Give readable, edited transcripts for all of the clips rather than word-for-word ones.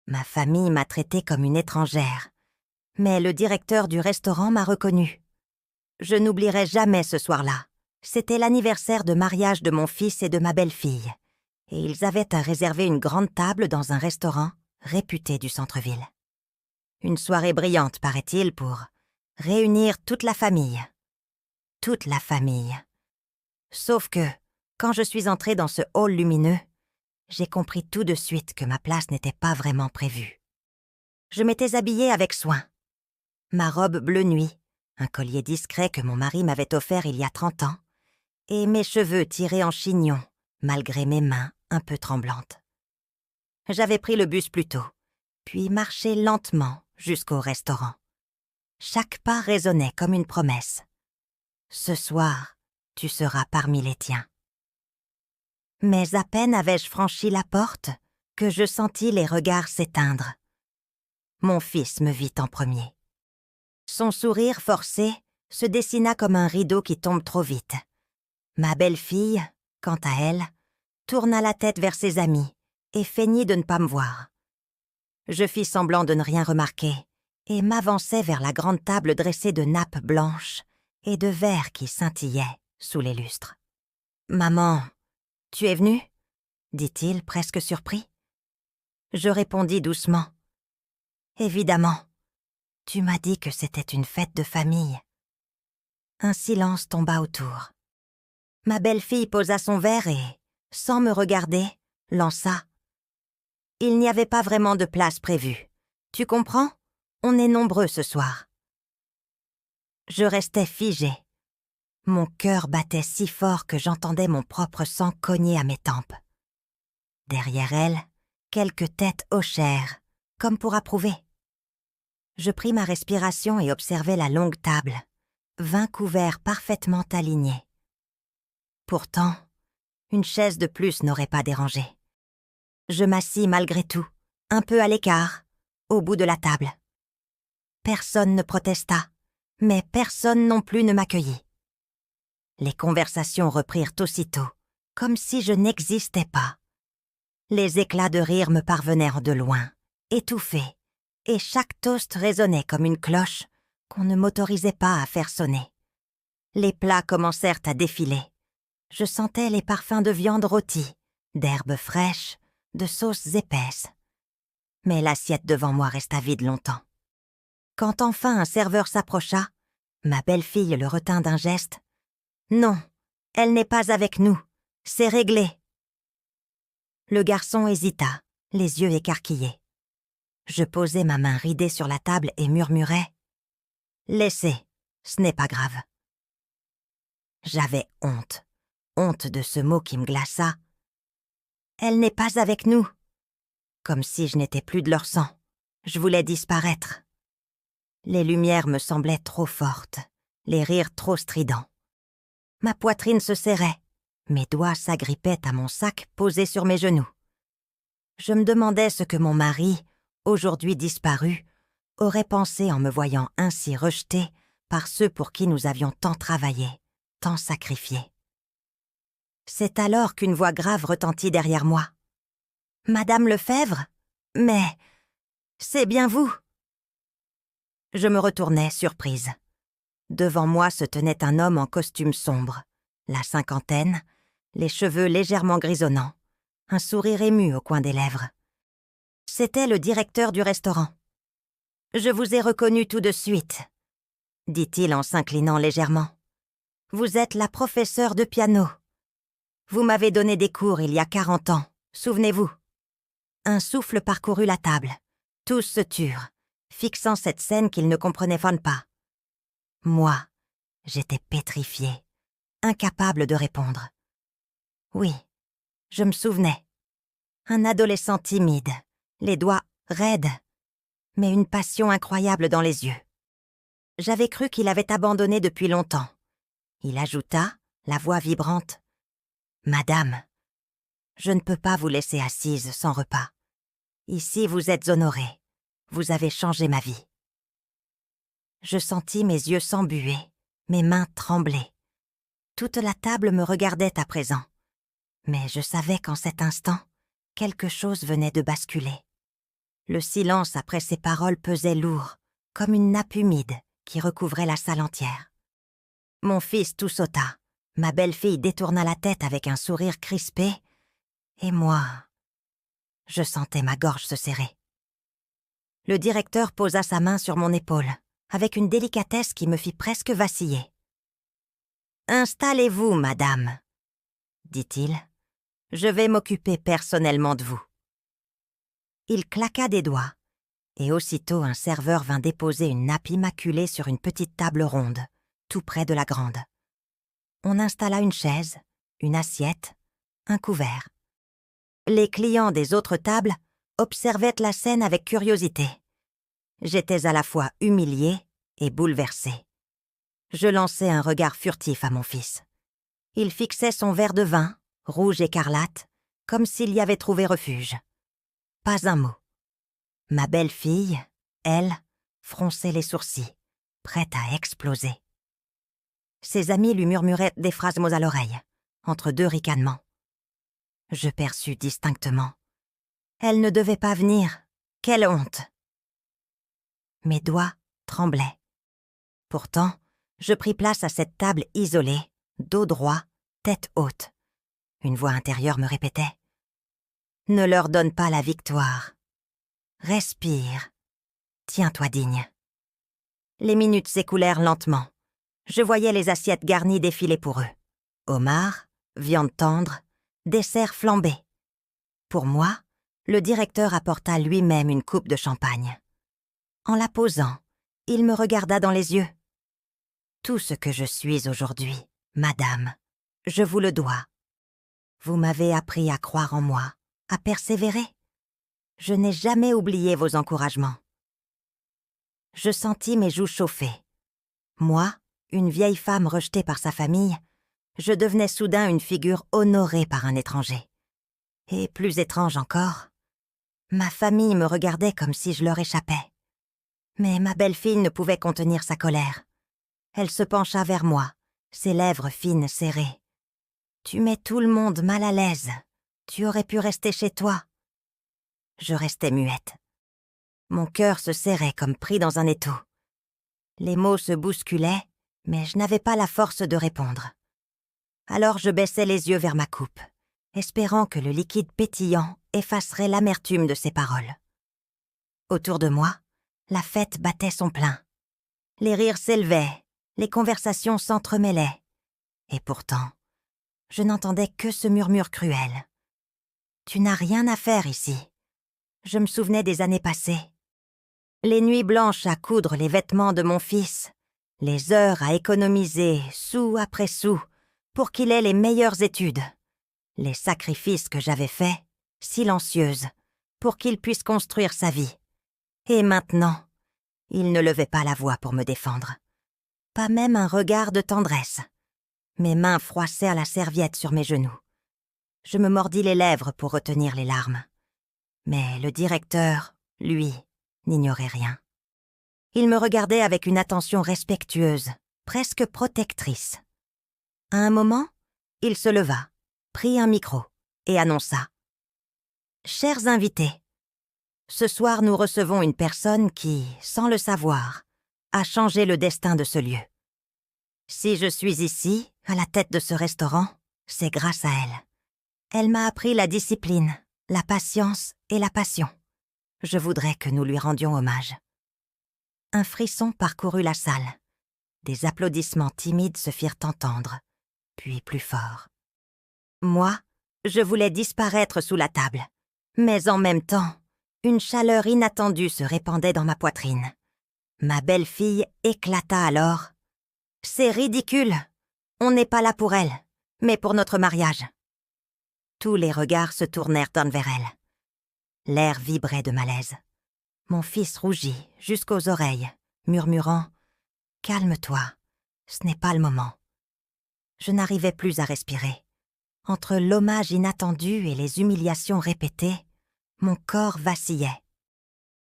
Ma famille m'a traitée comme une étrangère, mais le directeur du restaurant m'a reconnue. Je n'oublierai jamais ce soir-là. C'était l'anniversaire de mariage de mon fils et de ma belle-fille, et ils avaient à réserver une grande table dans un restaurant réputé du centre-ville. Une soirée brillante, paraît-il, pour réunir toute la famille. Toute la famille. Sauf que, quand je suis entrée dans ce hall lumineux, j'ai compris tout de suite que ma place n'était pas vraiment prévue. Je m'étais habillée avec soin. Ma robe bleu nuit, un collier discret que mon mari m'avait offert il y a 30 ans, et mes cheveux tirés en chignon, malgré mes mains un peu tremblantes. J'avais pris le bus plus tôt, puis marché lentement jusqu'au restaurant. Chaque pas résonnait comme une promesse. Ce soir, tu seras parmi les tiens. Mais à peine avais-je franchi la porte que je sentis les regards s'éteindre. Mon fils me vit en premier. Son sourire forcé se dessina comme un rideau qui tombe trop vite. Ma belle-fille, quant à elle, tourna la tête vers ses amis et feignit de ne pas me voir. Je fis semblant de ne rien remarquer et m'avançai vers la grande table dressée de nappes blanches et de verres qui scintillaient sous les lustres. « Maman, tu es venue ?» dit-il, presque surpris. Je répondis doucement. « Évidemment. Tu m'as dit que c'était une fête de famille. » Un silence tomba autour. Ma belle-fille posa son verre et, sans me regarder, lança. « Il n'y avait pas vraiment de place prévue. Tu comprends? On est nombreux ce soir. » Je restais figée. Mon cœur battait si fort que j'entendais mon propre sang cogner à mes tempes. Derrière elle, quelques têtes hochèrent, comme pour approuver. Je pris ma respiration et observai la longue table, 20 couverts parfaitement alignés. Pourtant, une chaise de plus n'aurait pas dérangé. Je m'assis malgré tout, un peu à l'écart, au bout de la table. Personne ne protesta, mais personne non plus ne m'accueillit. Les conversations reprirent aussitôt, comme si je n'existais pas. Les éclats de rire me parvenèrent de loin, étouffés, et chaque toast résonnait comme une cloche qu'on ne m'autorisait pas à faire sonner. Les plats commencèrent à défiler. Je sentais les parfums de viande rôtie, d'herbes fraîches, de sauces épaisses. Mais l'assiette devant moi resta vide longtemps. Quand enfin un serveur s'approcha, ma belle-fille le retint d'un geste. « Non, elle n'est pas avec nous. C'est réglé. » Le garçon hésita, les yeux écarquillés. Je posai ma main ridée sur la table et murmurai « Laissez, ce n'est pas grave. » J'avais honte de ce mot qui me glaça. « Elle n'est pas avec nous. » Comme si je n'étais plus de leur sang. Je voulais disparaître. Les lumières me semblaient trop fortes, les rires trop stridents. Ma poitrine se serrait, mes doigts s'agrippaient à mon sac posé sur mes genoux. Je me demandais ce que mon mari, aujourd'hui disparu, aurait pensé en me voyant ainsi rejetée par ceux pour qui nous avions tant travaillé, tant sacrifié. C'est alors qu'une voix grave retentit derrière moi. « Madame Lefebvre? Mais c'est bien vous !» Je me retournai, surprise. Devant moi se tenait un homme en costume sombre, la cinquantaine, les cheveux légèrement grisonnants, un sourire ému au coin des lèvres. C'était le directeur du restaurant. « Je vous ai reconnu tout de suite, » dit-il en s'inclinant légèrement. « Vous êtes la professeure de piano. Vous m'avez donné des cours il y a 40 ans, souvenez-vous. » Un souffle parcourut la table. Tous se turent, fixant cette scène qu'ils ne comprenaient pas. Moi, j'étais pétrifiée, incapable de répondre. Oui, je me souvenais. Un adolescent timide, les doigts raides, mais une passion incroyable dans les yeux. J'avais cru qu'il avait abandonné depuis longtemps. Il ajouta, la voix vibrante. « Madame, je ne peux pas vous laisser assise sans repas. Ici, vous êtes honorée. Vous avez changé ma vie. » Je sentis mes yeux s'embuer, mes mains trembler. Toute la table me regardait à présent. Mais je savais qu'en cet instant, quelque chose venait de basculer. Le silence après ces paroles pesait lourd, comme une nappe humide qui recouvrait la salle entière. Mon fils tout sauta, ma belle-fille détourna la tête avec un sourire crispé, et moi, je sentais ma gorge se serrer. Le directeur posa sa main sur mon épaule, avec une délicatesse qui me fit presque vaciller. « Installez-vous, madame, » dit-il. « Je vais m'occuper personnellement de vous. » Il claqua des doigts, et aussitôt un serveur vint déposer une nappe immaculée sur une petite table ronde, tout près de la grande. On installa une chaise, une assiette, un couvert. Les clients des autres tables observaient la scène avec curiosité. J'étais à la fois humiliée et bouleversée. Je lançai un regard furtif à mon fils. Il fixait son verre de vin, rouge écarlate, comme s'il y avait trouvé refuge. Pas un mot. Ma belle-fille, elle, fronçait les sourcils, prête à exploser. Ses amis lui murmuraient des phrases mots à l'oreille, entre deux ricanements. Je perçus distinctement. Elle ne devait pas venir. Quelle honte! Mes doigts tremblaient. Pourtant, je pris place à cette table isolée, dos droit, tête haute. Une voix intérieure me répétait « Ne leur donne pas la victoire. Respire. Tiens-toi digne. » Les minutes s'écoulèrent lentement. Je voyais les assiettes garnies défiler pour eux. Homards, viande tendre, desserts flambés. Pour moi, le directeur apporta lui-même une coupe de champagne. En la posant, il me regarda dans les yeux. « Tout ce que je suis aujourd'hui, madame, je vous le dois. Vous m'avez appris à croire en moi, à persévérer. Je n'ai jamais oublié vos encouragements. » Je sentis mes joues chauffer. Moi, une vieille femme rejetée par sa famille, je devenais soudain une figure honorée par un étranger. Et plus étrange encore, ma famille me regardait comme si je leur échappais. Mais ma belle-fille ne pouvait contenir sa colère. Elle se pencha vers moi, ses lèvres fines serrées. « Tu mets tout le monde mal à l'aise. Tu aurais pu rester chez toi. » Je restais muette. Mon cœur se serrait comme pris dans un étau. Les mots se bousculaient, mais je n'avais pas la force de répondre. Alors je baissai les yeux vers ma coupe, espérant que le liquide pétillant effacerait l'amertume de ses paroles. Autour de moi, la fête battait son plein. Les rires s'élevaient, les conversations s'entremêlaient. Et pourtant, je n'entendais que ce murmure cruel. « Tu n'as rien à faire ici. » Je me souvenais des années passées. Les nuits blanches à coudre les vêtements de mon fils, les heures à économiser, sou après sou, pour qu'il ait les meilleures études, les sacrifices que j'avais faits, silencieuses, pour qu'il puisse construire sa vie. Et maintenant, il ne levait pas la voix pour me défendre. Pas même un regard de tendresse. Mes mains froissèrent la serviette sur mes genoux. Je me mordis les lèvres pour retenir les larmes. Mais le directeur, lui, n'ignorait rien. Il me regardait avec une attention respectueuse, presque protectrice. À un moment, il se leva, prit un micro et annonça « Chers invités, ce soir nous recevons une personne qui, sans le savoir, a changé le destin de ce lieu. Si je suis ici, à la tête de ce restaurant, c'est grâce à elle. Elle m'a appris la discipline, la patience et la passion. Je voudrais que nous lui rendions hommage. » Un frisson parcourut la salle. Des applaudissements timides se firent entendre, puis plus forts. Moi, je voulais disparaître sous la table, mais en même temps, une chaleur inattendue se répandait dans ma poitrine. Ma belle-fille éclata alors. « C'est ridicule. On n'est pas là pour elle, mais pour notre mariage. » Tous les regards se tournèrent vers elle. L'air vibrait de malaise. Mon fils rougit jusqu'aux oreilles, murmurant « Calme-toi, ce n'est pas le moment. » Je n'arrivais plus à respirer. Entre l'hommage inattendu et les humiliations répétées, mon corps vacillait.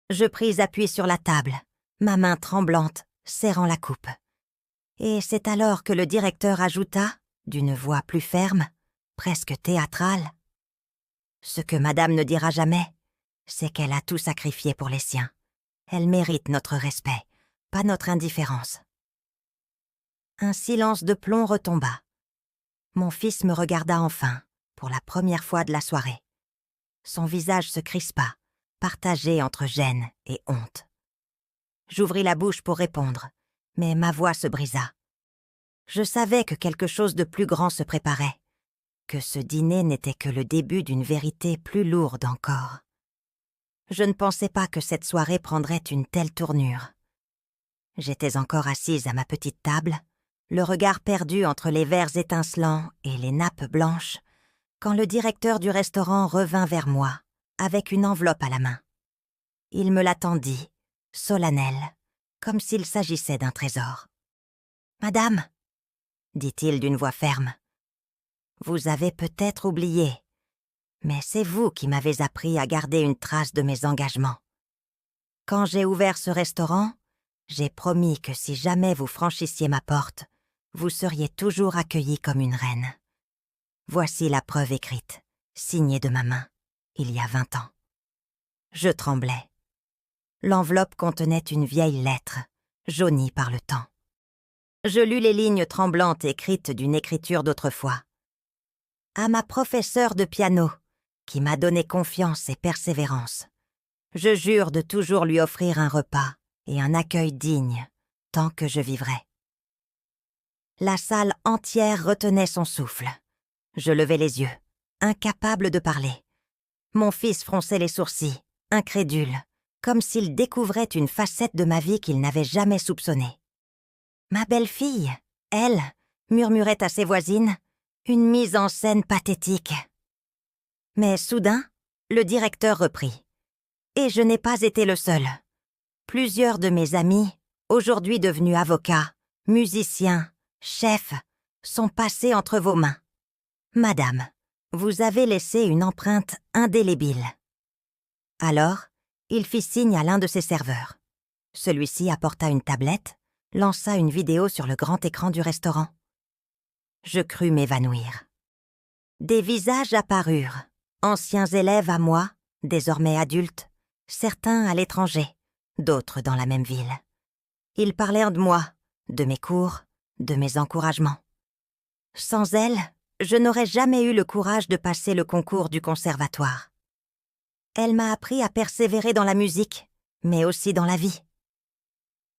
Je pris appui sur la table, ma main tremblante, serrant la coupe. Et c'est alors que le directeur ajouta, d'une voix plus ferme, presque théâtrale, « Ce que madame ne dira jamais, c'est qu'elle a tout sacrifié pour les siens. Elle mérite notre respect, pas notre indifférence. » Un silence de plomb retomba. Mon fils me regarda enfin, pour la première fois de la soirée. Son visage se crispa, partagé entre gêne et honte. J'ouvris la bouche pour répondre, mais ma voix se brisa. Je savais que quelque chose de plus grand se préparait, que ce dîner n'était que le début d'une vérité plus lourde encore. Je ne pensais pas que cette soirée prendrait une telle tournure. J'étais encore assise à ma petite table, le regard perdu entre les verres étincelants et les nappes blanches, quand le directeur du restaurant revint vers moi, avec une enveloppe à la main. Il me la tendit, solennel, comme s'il s'agissait d'un trésor. « Madame, » dit-il d'une voix ferme, « vous avez peut-être oublié, mais c'est vous qui m'avez appris à garder une trace de mes engagements. Quand j'ai ouvert ce restaurant, j'ai promis que si jamais vous franchissiez ma porte, vous seriez toujours accueillie comme une reine. Voici la preuve écrite, signée de ma main, il y a 20 ans. » Je tremblais. L'enveloppe contenait une vieille lettre, jaunie par le temps. Je lus les lignes tremblantes écrites d'une écriture d'autrefois. « À ma professeure de piano, qui m'a donné confiance et persévérance, je jure de toujours lui offrir un repas et un accueil digne, tant que je vivrai. » La salle entière retenait son souffle. Je levai les yeux, incapable de parler. Mon fils fronçait les sourcils, incrédule, comme s'il découvrait une facette de ma vie qu'il n'avait jamais soupçonnée. Ma belle-fille, elle, murmurait à ses voisines, une mise en scène pathétique. Mais soudain, le directeur reprit. Et je n'ai pas été le seul. Plusieurs de mes amis, aujourd'hui devenus avocats, musiciens, chefs, sont passés entre vos mains. Madame, vous avez laissé une empreinte indélébile. Alors, il fit signe à l'un de ses serveurs. Celui-ci apporta une tablette, lança une vidéo sur le grand écran du restaurant. Je crus m'évanouir. Des visages apparurent, anciens élèves à moi, désormais adultes, certains à l'étranger, d'autres dans la même ville. Ils parlèrent de moi, de mes cours, de mes encouragements. Sans elle, je n'aurais jamais eu le courage de passer le concours du conservatoire. Elle m'a appris à persévérer dans la musique, mais aussi dans la vie.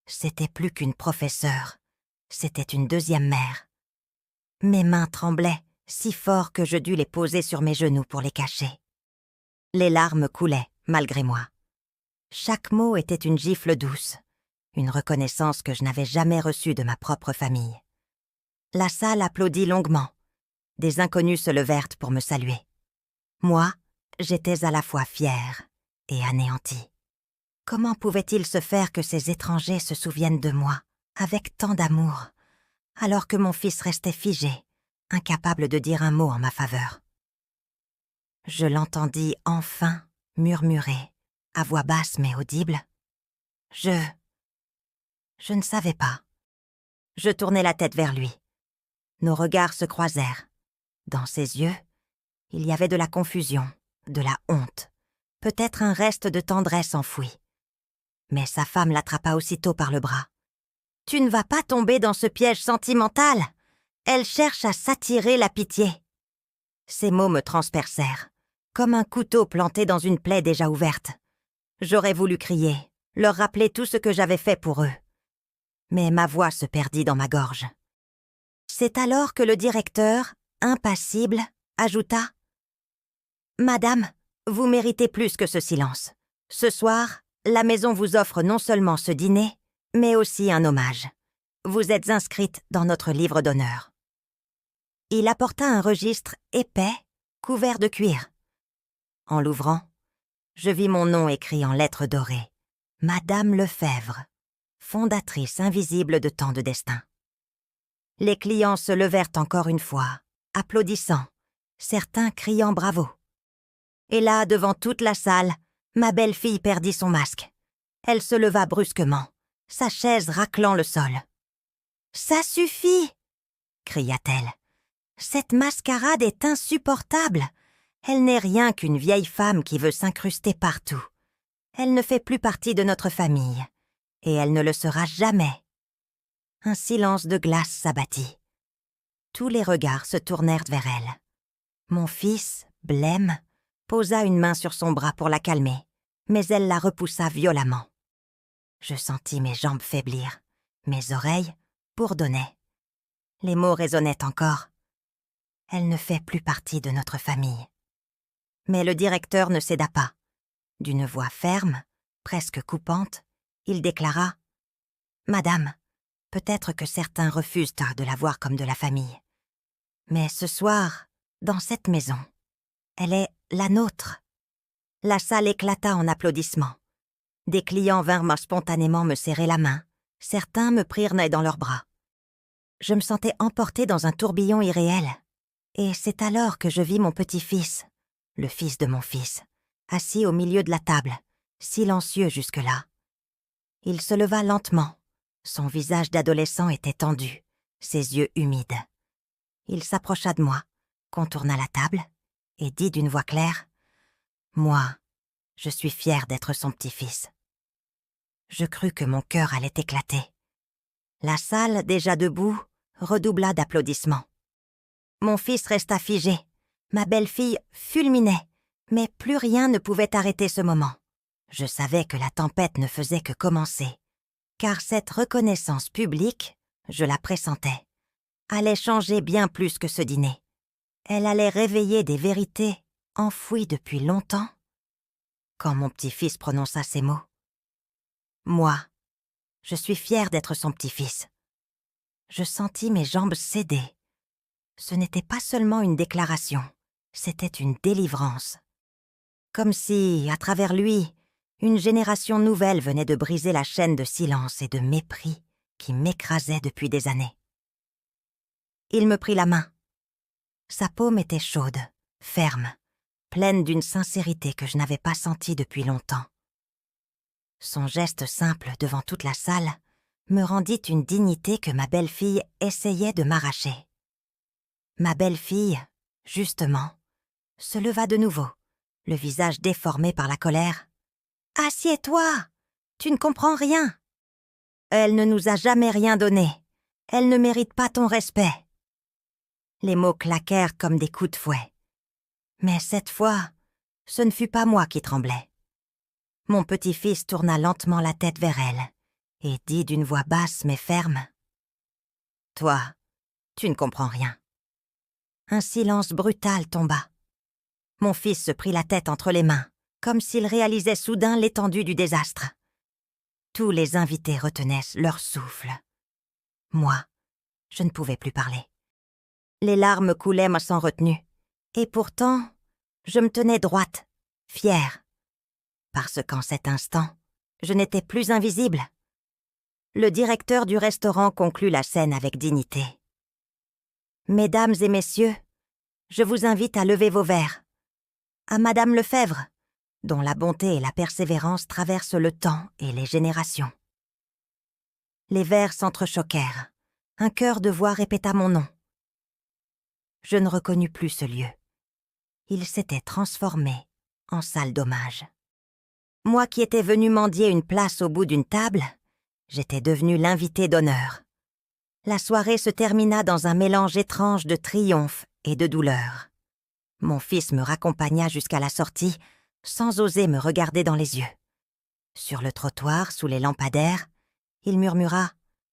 C'était plus qu'une professeure, c'était une deuxième mère. Mes mains tremblaient si fort que je dus les poser sur mes genoux pour les cacher. Les larmes coulaient, malgré moi. Chaque mot était une gifle douce, une reconnaissance que je n'avais jamais reçue de ma propre famille. La salle applaudit longuement. Des inconnus se levèrent pour me saluer. Moi, j'étais à la fois fière et anéantie. Comment pouvait-il se faire que ces étrangers se souviennent de moi, avec tant d'amour, alors que mon fils restait figé, incapable de dire un mot en ma faveur? Je l'entendis enfin murmurer, à voix basse mais audible. Je ne savais pas. Je tournai la tête vers lui. Nos regards se croisèrent. Dans ses yeux, il y avait de la confusion, de la honte, peut-être un reste de tendresse enfoui. Mais sa femme l'attrapa aussitôt par le bras. « Tu ne vas pas tomber dans ce piège sentimental. Elle cherche à s'attirer la pitié. » Ces mots me transpercèrent, comme un couteau planté dans une plaie déjà ouverte. J'aurais voulu crier, leur rappeler tout ce que j'avais fait pour eux. Mais ma voix se perdit dans ma gorge. C'est alors que le directeur, impassible, ajouta « Madame, vous méritez plus que ce silence. Ce soir, la maison vous offre non seulement ce dîner, mais aussi un hommage. Vous êtes inscrite dans notre livre d'honneur. » Il apporta un registre épais, couvert de cuir. En l'ouvrant, je vis mon nom écrit en lettres dorées. Madame Lefebvre, fondatrice invisible de tant de destins. Les clients se levèrent encore une fois, applaudissant, certains criant bravo. Et là, devant toute la salle, ma belle-fille perdit son masque. Elle se leva brusquement, sa chaise raclant le sol. « Ça suffit !» cria-t-elle. « Cette mascarade est insupportable. Elle n'est rien qu'une vieille femme qui veut s'incruster partout. Elle ne fait plus partie de notre famille, et elle ne le sera jamais. » Un silence de glace s'abattit. Tous les regards se tournèrent vers elle. Mon fils, blême, posa une main sur son bras pour la calmer, mais elle la repoussa violemment. Je sentis mes jambes faiblir, mes oreilles bourdonnaient. Les mots résonnaient encore. Elle ne fait plus partie de notre famille. Mais le directeur ne céda pas. D'une voix ferme, presque coupante, il déclara « Madame, peut-être que certains refusent de la voir comme de la famille. Mais ce soir, dans cette maison, elle est la nôtre. » La salle éclata en applaudissements. Des clients vinrent spontanément me serrer la main. Certains me prirent dans leurs bras. Je me sentais emportée dans un tourbillon irréel. Et c'est alors que je vis mon petit-fils, le fils de mon fils, assis au milieu de la table, silencieux jusque-là. Il se leva lentement. Son visage d'adolescent était tendu, ses yeux humides. Il s'approcha de moi, contourna la table et dit d'une voix claire « Moi, je suis fière d'être son petit-fils. » Je crus que mon cœur allait éclater. La salle, déjà debout, redoubla d'applaudissements. Mon fils resta figé. Ma belle-fille fulminait, mais plus rien ne pouvait arrêter ce moment. Je savais que la tempête ne faisait que commencer, car cette reconnaissance publique, je la pressentais, allait changer bien plus que ce dîner. Elle allait réveiller des vérités enfouies depuis longtemps. Quand mon petit-fils prononça ces mots, « Moi, je suis fière d'être son petit-fils. » Je sentis mes jambes céder. Ce n'était pas seulement une déclaration, c'était une délivrance. Comme si, à travers lui, une génération nouvelle venait de briser la chaîne de silence et de mépris qui m'écrasait depuis des années. Il me prit la main. Sa paume était chaude, ferme, pleine d'une sincérité que je n'avais pas sentie depuis longtemps. Son geste simple devant toute la salle me rendit une dignité que ma belle-fille essayait de m'arracher. Ma belle-fille, justement, se leva de nouveau, le visage déformé par la colère. « Assieds-toi! Tu ne comprends rien! Elle ne nous a jamais rien donné. Elle ne mérite pas ton respect. » Les mots claquèrent comme des coups de fouet. Mais cette fois, ce ne fut pas moi qui tremblais. Mon petit-fils tourna lentement la tête vers elle et dit d'une voix basse mais ferme « Toi, tu ne comprends rien. » Un silence brutal tomba. Mon fils se prit la tête entre les mains, comme s'il réalisait soudain l'étendue du désastre. Tous les invités retenaient leur souffle. Moi, je ne pouvais plus parler. Les larmes coulaient sans retenue. Et pourtant, je me tenais droite, fière. Parce qu'en cet instant, je n'étais plus invisible. Le directeur du restaurant conclut la scène avec dignité. « Mesdames et messieurs, je vous invite à lever vos verres. À Madame Lefebvre, dont la bonté et la persévérance traversent le temps et les générations. » Les verres s'entrechoquèrent. Un chœur de voix répéta mon nom. Je ne reconnus plus ce lieu. Il s'était transformé en salle d'hommage. Moi qui étais venue mendier une place au bout d'une table, j'étais devenue l'invitée d'honneur. La soirée se termina dans un mélange étrange de triomphe et de douleur. Mon fils me raccompagna jusqu'à la sortie, sans oser me regarder dans les yeux. Sur le trottoir, sous les lampadaires, il murmura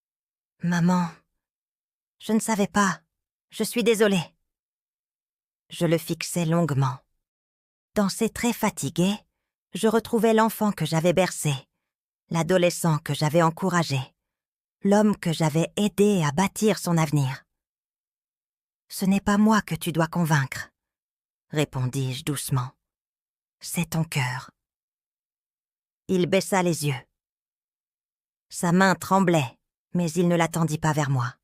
« Maman, je ne savais pas, je suis désolée. » Je le fixai longuement. Dans ses traits fatigués, je retrouvais l'enfant que j'avais bercé, l'adolescent que j'avais encouragé, l'homme que j'avais aidé à bâtir son avenir. « Ce n'est pas moi que tu dois convaincre, » répondis-je doucement. « C'est ton cœur. » Il baissa les yeux. Sa main tremblait, mais il ne la tendit pas vers moi.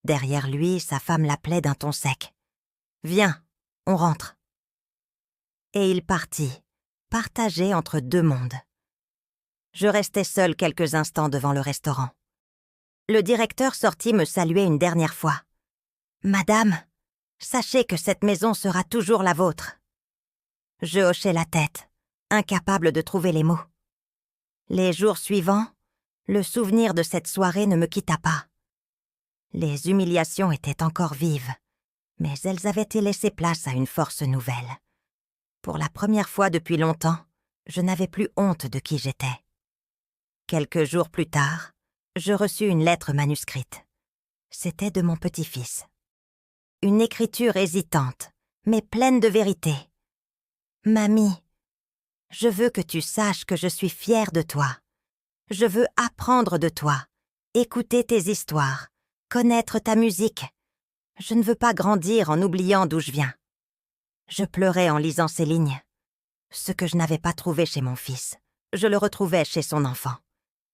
Derrière lui, sa femme l'appelait d'un ton sec. « Viens, on rentre. » Et il partit, partagé entre deux mondes. Je restai seule quelques instants devant le restaurant. Le directeur sortit me saluer une dernière fois. « Madame, sachez que cette maison sera toujours la vôtre. Je hochai la tête, incapable de trouver les mots. Les jours suivants, le souvenir de cette soirée ne me quitta pas. Les humiliations étaient encore vives, mais elles avaient laissé place à une force nouvelle. Pour la première fois depuis longtemps, je n'avais plus honte de qui j'étais. Quelques jours plus tard, je reçus une lettre manuscrite. C'était de mon petit-fils. Une écriture hésitante, mais pleine de vérité. « Mamie, je veux que tu saches que je suis fière de toi. Je veux apprendre de toi, écouter tes histoires, connaître ta musique. Je ne veux pas grandir en oubliant d'où je viens. » Je pleurais en lisant ces lignes. Ce que je n'avais pas trouvé chez mon fils, je le retrouvais chez son enfant.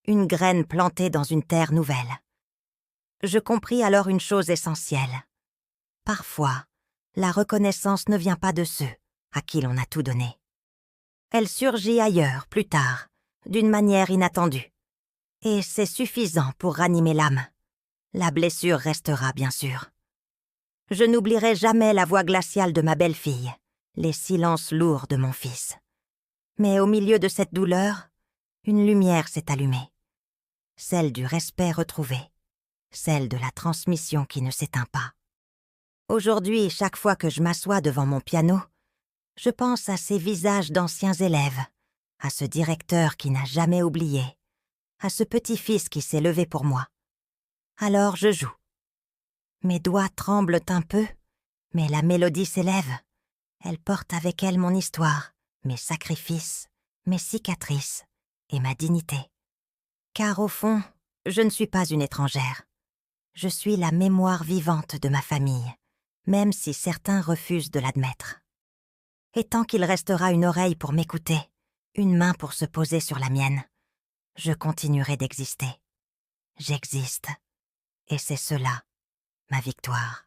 Une graine plantée dans une terre nouvelle. Je compris alors une chose essentielle. Parfois, la reconnaissance ne vient pas de ceux à qui l'on a tout donné. Elle surgit ailleurs, plus tard, d'une manière inattendue. Et c'est suffisant pour ranimer l'âme. La blessure restera, bien sûr. Je n'oublierai jamais la voix glaciale de ma belle-fille, les silences lourds de mon fils. Mais au milieu de cette douleur, une lumière s'est allumée. Celle du respect retrouvé, celle de la transmission qui ne s'éteint pas. Aujourd'hui, chaque fois que je m'assois devant mon piano, je pense à ces visages d'anciens élèves, à ce directeur qui n'a jamais oublié, à ce petit-fils qui s'est levé pour moi. Alors je joue. Mes doigts tremblent un peu, mais la mélodie s'élève. Elle porte avec elle mon histoire, mes sacrifices, mes cicatrices et ma dignité. Car au fond, je ne suis pas une étrangère. Je suis la mémoire vivante de ma famille, même si certains refusent de l'admettre. Et tant qu'il restera une oreille pour m'écouter, une main pour se poser sur la mienne, je continuerai d'exister. J'existe, et c'est cela, ma victoire.